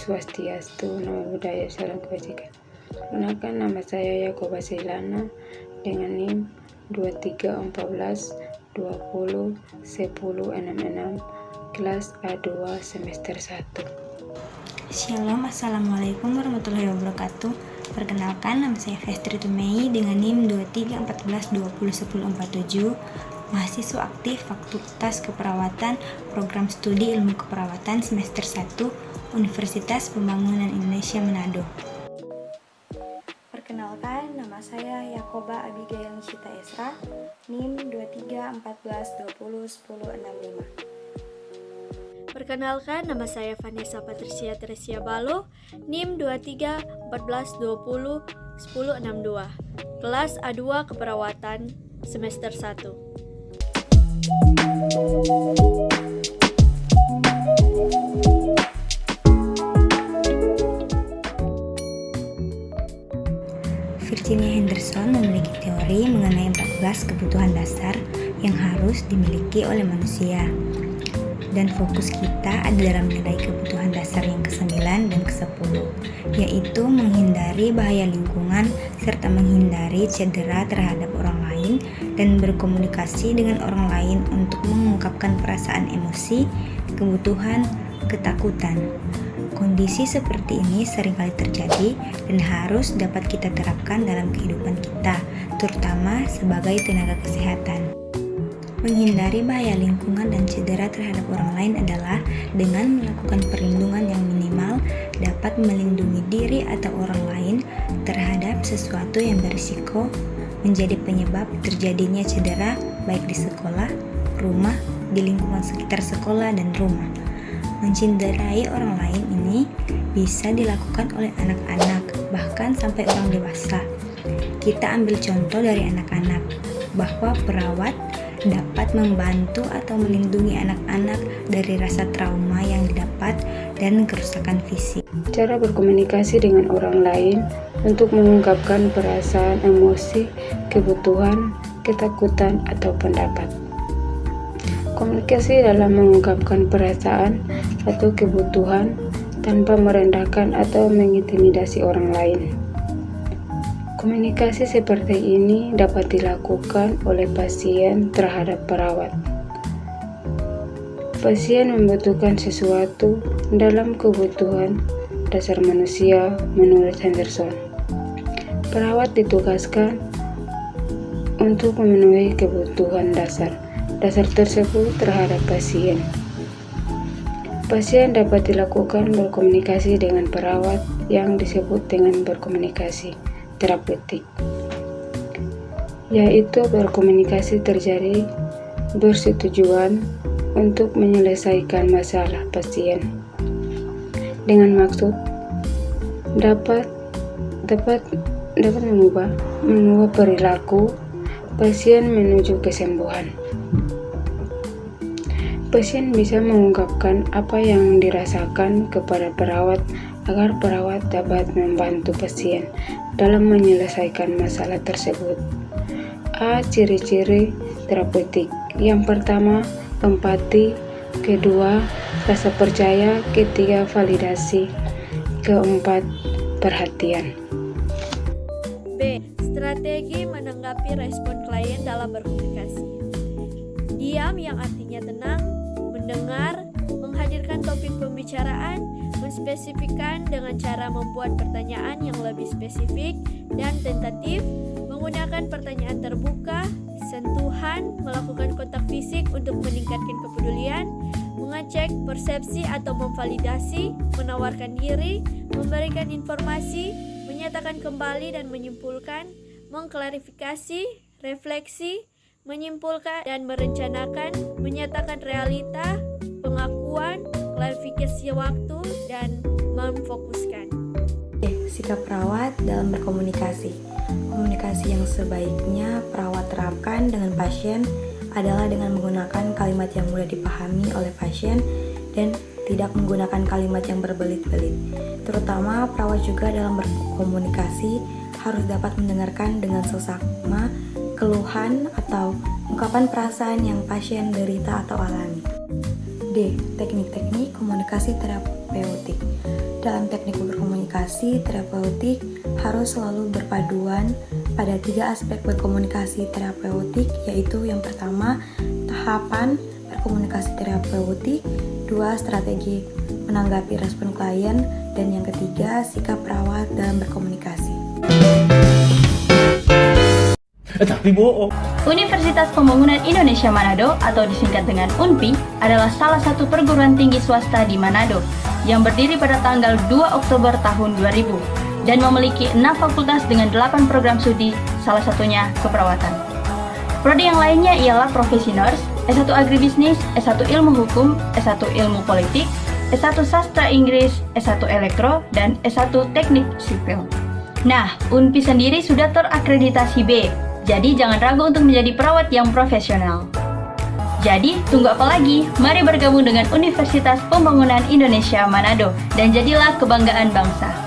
Swastiastu, Namo Buddhaya, Salam Kebajikan. Perkenalkan, nama saya Yakoba Seilana dengan NIM 2314201066 kelas A2 semester 1. Shalom, Assalamualaikum warahmatullahi wabarakatuh. Perkenalkan, nama saya Festri Tumei dengan NIM 2314201047, mahasiswa aktif Fakultas Keperawatan Program Studi Ilmu Keperawatan semester 1 Universitas Pembangunan Indonesia Manado. Perkenalkan, nama saya Yakoba Abigail Nishita Esra, NIM 2314201065. Perkenalkan, nama saya Vanessa Patricia Teresia Balo, NIM 2314201062, kelas A2 Keperawatan semester 1. Virginia Henderson memiliki teori mengenai 14 kebutuhan dasar yang harus dimiliki oleh manusia. Dan fokus kita ada dalam nilai kebutuhan dasar yang ke-9 dan ke-10, yaitu menghindari bahaya lingkungan serta menghindari cedera terhadap orang lain dan berkomunikasi dengan orang lain untuk mengungkapkan perasaan emosi, kebutuhan, ketakutan. Kondisi seperti ini seringkali terjadi dan harus dapat kita terapkan dalam kehidupan kita, terutama sebagai tenaga kesehatan. Menghindari bahaya lingkungan dan cedera terhadap orang lain adalah dengan melakukan perlindungan yang minimal dapat melindungi diri atau orang lain terhadap sesuatu yang berisiko menjadi penyebab terjadinya cedera baik di sekolah, rumah, di lingkungan sekitar sekolah dan rumah. Mencederai orang lain ini bisa dilakukan oleh anak-anak, bahkan sampai orang dewasa. Kita ambil contoh dari anak-anak, bahwa perawat dapat membantu atau melindungi anak-anak dari rasa trauma yang didapat dan kerusakan fisik. Cara berkomunikasi dengan orang lain untuk mengungkapkan perasaan, emosi, kebutuhan, ketakutan, atau pendapat. Komunikasi dalam mengungkapkan perasaan atau kebutuhan tanpa merendahkan atau mengintimidasi orang lain. Komunikasi seperti ini dapat dilakukan oleh pasien terhadap perawat. Pasien membutuhkan sesuatu dalam kebutuhan dasar manusia menurut Henderson. Perawat ditugaskan untuk memenuhi kebutuhan dasar tersebut terhadap pasien. Pasien dapat dilakukan berkomunikasi dengan perawat yang disebut dengan berkomunikasi terapeutik, yaitu berkomunikasi terjadi bersetujuan untuk menyelesaikan masalah pasien dengan maksud dapat mengubah perilaku pasien menuju kesembuhan. Pasien bisa mengungkapkan apa yang dirasakan kepada perawat agar perawat dapat membantu pasien dalam menyelesaikan masalah tersebut. A. Ciri-ciri terapeutik. Yang pertama, empati. Kedua, rasa percaya. Ketiga, validasi. Keempat, perhatian. B. Strategi menanggapi respon klien dalam berkomunikasi. Diam yang artinya tenang, mendengar, menghadirkan topik pembicaraan, menspesifikkan dengan cara membuat pertanyaan yang lebih spesifik dan tentatif, menggunakan pertanyaan terbuka, sentuhan, melakukan kontak fisik untuk meningkatkan kepedulian, mengecek persepsi atau memvalidasi, menawarkan diri, memberikan informasi, menyatakan kembali dan menyimpulkan, mengklarifikasi, refleksi, menyimpulkan dan merencanakan, menyatakan realita, pengakuan, klarifikasi waktu, dan memfokuskan. Sikap perawat dalam berkomunikasi. Komunikasi yang sebaiknya perawat terapkan dengan pasien adalah dengan menggunakan kalimat yang mudah dipahami oleh pasien dan tidak menggunakan kalimat yang berbelit-belit. Terutama perawat juga dalam berkomunikasi harus dapat mendengarkan dengan seksama keluhan atau ungkapan perasaan yang pasien derita atau alami. D. Teknik-teknik komunikasi terapeutik. dalam teknik berkomunikasi terapeutik harus selalu berpaduan pada 3 aspek berkomunikasi terapeutik, yaitu yang pertama, tahapan berkomunikasi terapeutik, 2, strategi menanggapi respon klien, dan yang ketiga, sikap perawat dalam berkomunikasi. Tapi bohong. Universitas Pembangunan Indonesia Manado atau disingkat dengan UNPI adalah salah satu perguruan tinggi swasta di Manado yang berdiri pada tanggal 2 Oktober tahun 2000 dan memiliki 6 fakultas dengan 8 program studi, salah satunya keperawatan. Prodi yang lainnya ialah Profesi Nurse, S1 Agribisnis, S1 Ilmu Hukum, S1 Ilmu Politik, S1 Sastra Inggris, S1 Elektro, dan S1 Teknik Sipil. Nah, UNPI sendiri sudah terakreditasi B, jadi jangan ragu untuk menjadi perawat yang profesional. Jadi, tunggu apa lagi? Mari bergabung dengan Universitas Pembangunan Indonesia Manado dan jadilah kebanggaan bangsa.